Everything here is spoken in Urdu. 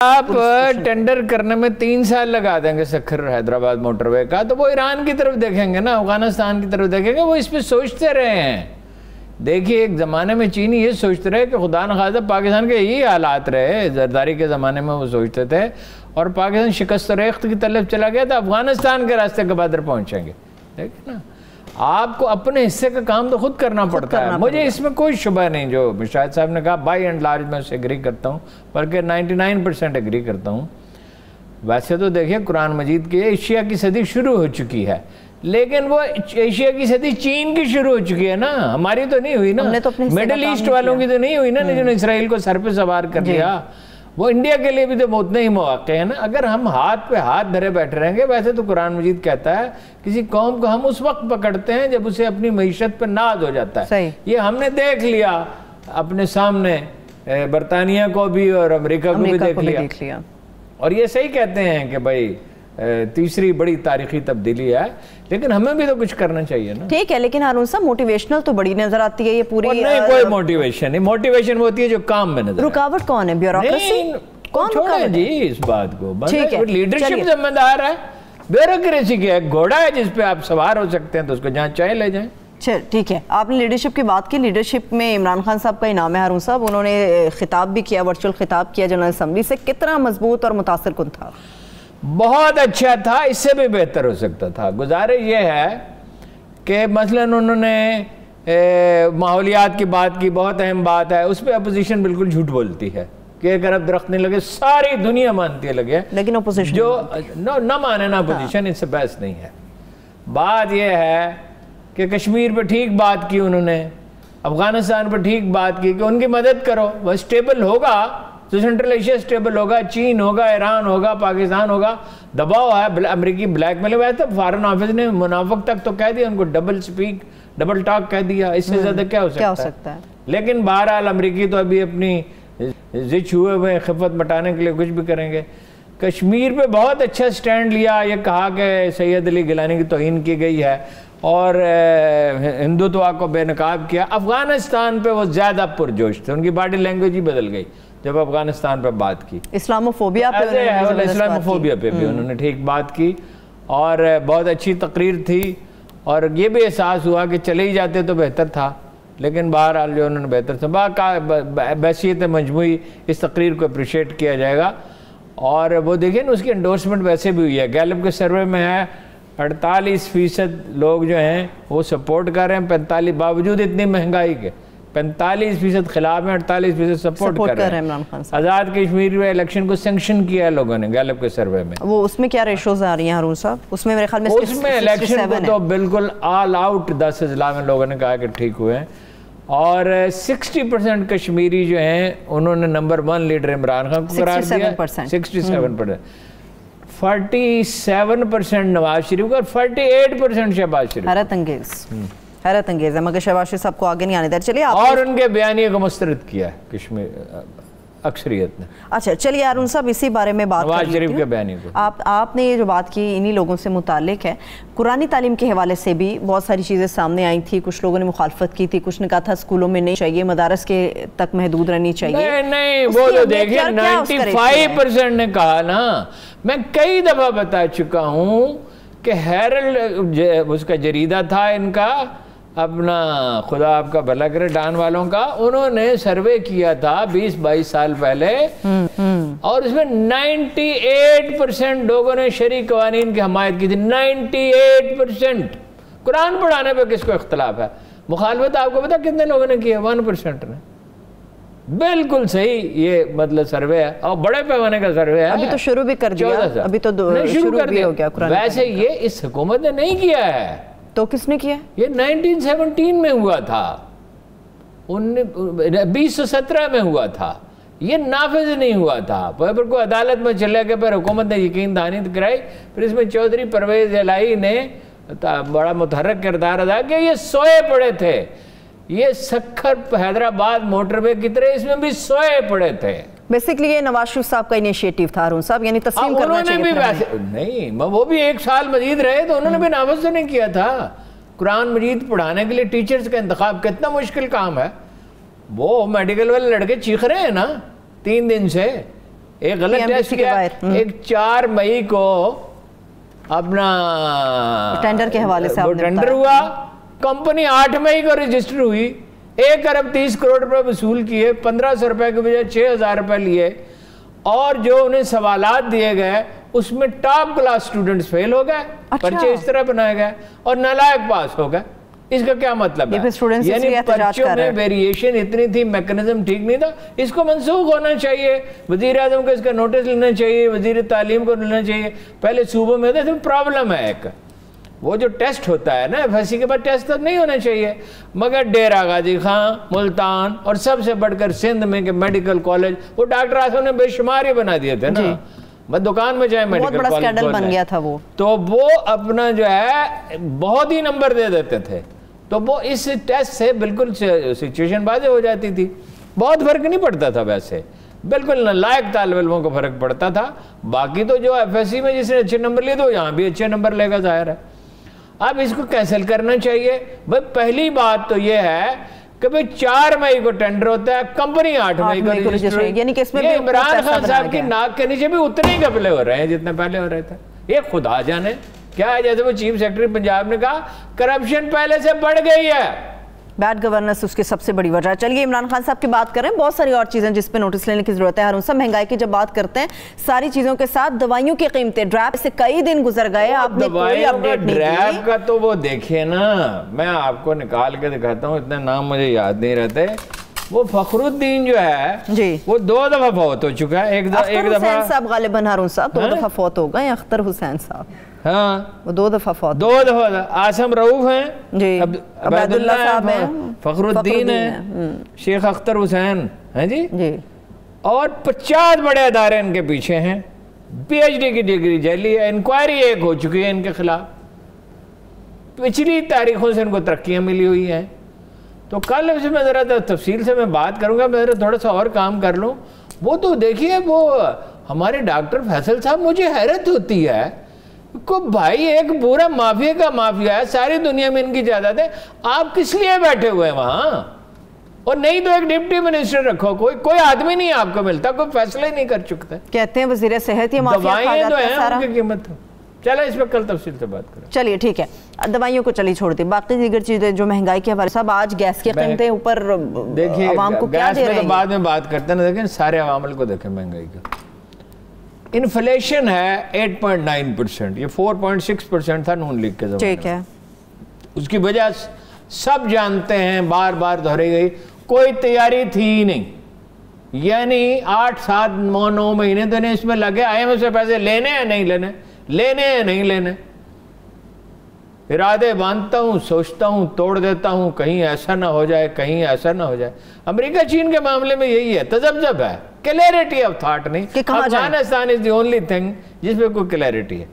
آپ ٹینڈر کرنے میں 3 سال لگا دیں گے سکھر حیدرآباد موٹر وے کا تو وہ ایران کی طرف دیکھیں گے نا، افغانستان کی طرف دیکھیں گے، وہ اس پہ سوچتے رہے ہیں۔ دیکھیے ایک زمانے میں چینی یہ سوچتے رہے کہ خدا نخواستہ پاکستان کے یہی حالات رہے، زرداری کے زمانے میں وہ سوچتے تھے اور پاکستان شکست و ریخت کی طرف چلا گیا تو افغانستان کے راستے کے بدر پہنچیں گے۔ دیکھیں نا، آپ کو اپنے حصے کا کام تو خود کرنا پڑتا ہے۔ مجھے اس میں کوئی شبہ نہیں، جو مشاہد صاحب نے کہا بائی اینڈ لارج میں اسے ایگری کرتا ہوں، بلکہ 99% ایگری کرتا ہوں۔ ویسے تو دیکھیں قرآن مجید کی ایشیا کی صدی شروع ہو چکی ہے، لیکن وہ ایشیا کی صدی چین کی شروع ہو چکی ہے نا، ہماری تو نہیں ہوئی نا، میڈل ایسٹ والوں کی تو نہیں ہوئی نا، جنہوں نے اسرائیل کو سر پہ سوار کر دیا۔ وہ انڈیا کے لیے بھی تو اتنے ہی مواقع ہیں نا۔ اگر ہم ہاتھ پہ ہاتھ دھرے بیٹھ رہیں گے، ویسے تو قرآن مجید کہتا ہے کسی قوم کو ہم اس وقت پکڑتے ہیں جب اسے اپنی معیشت پہ ناز ہو جاتا ہے۔ یہ ہم نے دیکھ لیا اپنے سامنے، برطانیہ کو بھی اور امریکہ کو بھی دیکھ لیا، اور یہ صحیح کہتے ہیں کہ بھائی تیسری بڑی تاریخی تبدیلی ہے، لیکن ہمیں بھی تو کچھ کرنا چاہیے نا۔ ٹھیک ہے، لیکن ہارون صاحب موٹیویشنل تو بڑی نظر آتی ہے یہ پوری۔ نہیں، کوئی موٹیویشن نہیں، موٹیویشن وہ ہوتی ہے جو کام میں نظر۔ رکاوٹ کون ہے؟ بیوروکریسی؟ کون چھوڑیں جی اس بات کو، لیڈرشپ ذمہ دار ہے۔ بیوروکریسی کی ایک گھوڑا ہے جس پہ آپ سوار ہو سکتے ہیں، تو اس کو جہاں چاہے لے جائیں۔ ٹھیک ہے، آپ نے لیڈرشپ کی بات کی، لیڈرشپ میں عمران خان صاحب کا انعام ہے ہارون صاحب، انہوں نے خطاب بھی کیا، ورچوئل خطاب کیا جنرل اسمبلی سے، کتنا مضبوط اور متاثر کن تھا؟ بہت اچھا تھا، اس سے بھی بہتر ہو سکتا تھا۔ گزارش یہ ہے کہ مثلاً انہوں نے ماحولیات کی بات کی، بہت اہم بات ہے، اس پہ اپوزیشن بالکل جھوٹ بولتی ہے کہ ایک ارب درخت نہیں لگے، ساری دنیا مانتی ہے لگے، لیکن اپوزیشن جو نہ مانے نا، اپوزیشن اس سے بحث نہیں ہے۔ بات یہ ہے کہ کشمیر پہ ٹھیک بات کی انہوں نے، افغانستان پہ ٹھیک بات کی کہ ان کی مدد کرو، وہ اسٹیبل ہوگا تو سینٹرل ایشیا اسٹیبل ہوگا، چین ہوگا، ایران ہوگا، پاکستان ہوگا۔ دباؤ ہے، امریکی بلیک میل ہے، تو فارن آفس نے منافق تک تو کہہ دیا ان کو، ڈبل ٹاک کہہ دیا، اس سے زیادہ کیا ہو سکتا ہے؟ لیکن بہرحال امریکی تو ابھی اپنی زچ ہوئے ہوئے خفت مٹانے کے لیے کچھ بھی کریں گے۔ کشمیر پہ بہت اچھا سٹینڈ لیا، یہ کہا کہ سید علی گیلانی کی توہین کی گئی ہے اور ہندوتوا کو بے نقاب کیا۔ افغانستان پہ وہ زیادہ پرجوش تھے، ان کی باڈی لینگویج ہی بدل گئی جب افغانستان پہ بات کی۔ اسلاموفوبیا پہ بھی انہوں نے ٹھیک بات کی اور بہت اچھی تقریر تھی، اور یہ بھی احساس ہوا کہ چلے ہی جاتے تو بہتر تھا، لیکن بہرحال جو انہوں نے بہتر سمجھا، بحیثیت مجموعی اس تقریر کو اپریشیٹ کیا جائے گا۔ اور وہ دیکھیں نا، اس کی انڈورسمنٹ ویسے بھی ہوئی ہے، گیلپ کے سروے میں ہے 48% لوگ جو ہیں وہ سپورٹ کر رہے ہیں، 45 باوجود اتنی مہنگائی کے 45% خلاف ہیں، 48% سپورٹ کر رہے ہیں۔ آزاد کشمیر میں الیکشن کو سینکشن کیا ہے لوگوں نے گیلپ کے سروے میں۔ وہ اس میں کیا ریشوز آ رہی ہیں ہارون صاحب؟ اس میں میرے خیال میں اس میں الیکشن کو تو بالکل آل آؤٹ 10 اضلاع میں لوگوں نے کہا کہ ٹھیک ہوئے ہیں، اور 60% کشمیری جو ہیں انہوں نے نمبر 1 لیڈر عمران خان کو قرار دیا، 67%، 47% نواز شریف کو اور 48% شہباز شریف۔ حیرت انگیز ہے، مگر شہباز شریف صاحب کو آگے نہیں آنے دے۔ چلیے، اور ان کے بیانیے کو مسترد کیا ہے کشمیر اکثریت نے۔ اچھا چلیے ہارون صاحب، اسی بارے میں بات نواز شریف کے بیانیے کو آپ نے یہ جو بات کی انہی لوگوں سے متعلق ہے، قرآنی تعلیم کے حوالے سے بھی بہت ساری چیزیں سامنے آئی تھی، کچھ لوگوں نے مخالفت کی تھی، کچھ نے کہا تھا اسکولوں میں نہیں چاہیے، مدارس کے تک محدود رہنی چاہیے۔ نہیں، وہ تو دیکھیں 95% نے کہا نا، میں کئی دفعہ بتا چکا ہوں کہ ہیرلڈ اس کا جریدہ تھا ان کا، اپنا خدا آپ کا بھلا کرے ڈان والوں کا، انہوں نے سروے کیا تھا 20-22 سال پہلے، اور اس میں 98% لوگوں نے شرعی قوانین کی حمایت کی تھی۔ 98%۔ قرآن پڑھانے پہ کس کو اختلاف ہے؟ مخالفت آپ کو پتا کتنے لوگوں نے کی ہے؟ 1% نے۔ بالکل صحیح، یہ مطلب سروے ہے، اور بڑے پیمانے کا سروے ہے، ابھی تو شروع بھی کر دیا، ابھی تو شروع بھی ہو گیا قرآن۔ ویسے یہ اس حکومت نے نہیں کیا ہے، تو کس نے کیا؟ یہ 1917 میں ہوا تھا، 2017 میں ہوا تھا، یہ نافذ نہیں ہوا تھا، پھر کو عدالت میں چلے گئے، پھر حکومت نے یقین دہانی کرائی، پھر اس میں چودھری پرویز الہی نے بڑا متحرک کردار ادا کیا۔ یہ سوئے پڑے تھے، یہ سکھر حیدرآباد موٹر وے کی طرح اس میں بھی سوئے پڑے تھے۔ بیسیکلی یہ نواز شریف صاحب کا انیشیٹو تھا ہارون صاحب، یعنی تسلیم کرنا چاہیے۔ نہیں، وہ بھی 1 سال مزید رہے تو انہوں نے بھی نافذ تو نہیں کیا تھا۔ قرآن مجید پڑھانے کے لیے ٹیچرز کا انتخاب کتنا مشکل کام ہے، وہ میڈیکل والے لڑکے چیخ رہے ہیں نا 3 دن سے ایک غلط ٹیسٹ کیا، ایک 4 مئی کو اپنا ٹینڈر کے حوالے سے ٹینڈر ہوا، کمپنی 8 مئی کو رجسٹر ہوئی، 1 ارب 30 کروڑ روپے وصول کیے، 1500 روپے کے بجائے 6000 روپے لیے، اور جو انہیں سوالات دیے گئے اس میں ٹاپ کلاس سٹوڈنٹس فیل ہو گئے، پرچے اس طرح بنائے گئے اور نالائق پاس ہو گئے۔ اس کا کیا مطلب ہے؟ یعنی پرچوں میں ویریشن اتنی تھی، میکنزم ٹھیک نہیں تھا، اس کو منسوخ ہونا چاہیے، وزیر اعظم کو اس کا نوٹس لینا چاہیے، وزیر تعلیم کو لینا چاہیے۔ پہلے صوبوں میں تو پرابلم ہے ایک، وہ جو ٹیسٹ ہوتا ہے نا FSC کے بعد ٹیسٹ تک نہیں ہونا چاہیے، مگر ڈیرہ غازی خان، ملتان اور سب سے بڑھ کر سندھ میں کہ میڈیکل کالج، وہ ڈاکٹر آسم نے بے شمار ہی بنا دیے تھے نا، میں دکان میں جائے میڈیکل کالج، بہت بڑا سکینڈل بن گیا تھا وہ، تو وہ اپنا جو ہے بہت ہی نمبر دے دیتے تھے، تو وہ اس ٹیسٹ سے بالکل سچویشن واضح ہو جاتی تھی، بہت فرق نہیں پڑتا تھا ویسے، بالکل نالائق طالب علموں کو فرق پڑتا تھا۔ باقی تو جو FSC میں جس نے اچھے نمبر لیے تو یہاں بھی اچھے نمبر لے گا، ظاہر ہے۔ اب اس کو کینسل کرنا چاہیے۔ بھائی پہلی بات تو یہ ہے کہ بھئی 4 مئی کو ٹینڈر ہوتا ہے، کمپنی 8 مئی کو رجسٹر ہوئی، یہ عمران خان صاحب کی ناک کے نیچے بھی اتنے ہی گپلے ہو رہے ہیں جتنے پہلے ہو رہے تھے۔ یہ خدا جانے کیا ہے، جیسے وہ چیف سیکرٹری پنجاب نے کہا کرپشن پہلے سے بڑھ گئی ہے، بیڈ گورننس اس کی سب سے بڑی وجہ ہے۔ چلیے عمران خان صاحب کی بات کریں، بہت ساری اور چیزیں جس پہ نوٹس لینے کی ضرورت ہے۔ ہارون صاحب مہنگائی کی جب بات کرتے ہیں، ساری چیزوں کے ساتھ دوائیوں کی قیمتیں ڈریپ سے کئی دن گزر گئے، آپ نے کوئی اپڈیٹ نہیں دی۔ ڈریپ کا تو وہ دیکھیے نا، میں آپ کو نکال کے دکھاتا ہوں، اتنے نام مجھے یاد نہیں رہتے۔ وہ فخر الدین جو ہے جی وہ 2 دفعہ فوت ہو چکا ہے، ایک دفعہ حسین صاحب غالباً ہارون صاحب 2 دفعہ فوت ہو گئے، اختر حسین صاحب ہاں وہ 2 دفعہ فوت، 2 دفعہ۔ آسم رؤوف ہیں جی، عبید اللہ صاحب ہیں، فخر الدین ہیں، شیخ اختر حسین ہیں جی، اور 50 بڑے ادارے ان کے پیچھے ہیں، PhD کی ڈگری جعلی ہے، انکوائری 1 ہو چکی ہے ان کے خلاف، پچھلی تاریخوں سے ان کو ترقیاں ملی ہوئی ہیں۔ تو کل اس میں ذرا تفصیل سے میں بات کروں گا، میں ذرا تھوڑا سا اور کام کر لوں۔ وہ تو دیکھیے وہ ہمارے ڈاکٹر فیصل صاحب، مجھے حیرت ہوتی ہے کو بھائی ایک پورا مافیا کا مافیا ہے، ساری دنیا میں ان کی جائیداد ہے، آپ کس لیے بیٹھے ہوئے ہیں وہاں؟ اور نہیں تو ایک ڈپٹی منسٹر رکھو، کوئی آدمی نہیں آپ کو ملتا، کوئی فیصلہ ہی نہیں کر چکتا۔ کہتے ہیں وزیر صحت یہ مافیا کھا جاتا ہے سارا، ان کی قیمت چلے اس پہ کل تفصیل سے بات کریں۔ چلیے ٹھیک ہے، دوائیوں کو چلیے چھوڑ دیں، باقی دیگر چیزیں جو مہنگائی کے حوالے صاحب آج گیس کی قیمتیں اوپر عوام کو کیا دے رہے ہیں؟ گیس میں تو بعد میں بات کرتے ہیں، لیکن سارے عوامل کو دیکھیں مہنگائی کا۔ انفلیشن ہے 8.9%، یہ 4.6% تھا نون لیگ کے زمانے میں، ٹھیک ہے۔ اس کی وجہ سب جانتے ہیں، بار بار دہرائی گئی، کوئی تیاری تھی ہی نہیں، یعنی 8 7 9 مہینے تو انہیں اس میں لگے IMF سے پیسے لینے ہیں نہیں لینے، لینے ہیں نہیں لینے، ارادے باندھتا ہوں، سوچتا ہوں، توڑ دیتا ہوں، کہیں ایسا نہ ہو جائے، کہیں ایسا نہ ہو جائے۔ امریکہ چین کے معاملے میں یہی ہے، تذبذب ہے، کلیئرٹی آف تھاٹ نہیں۔ افغانستان از دی اونلی تھنگ جس پہ کوئی کلیئرٹی ہے۔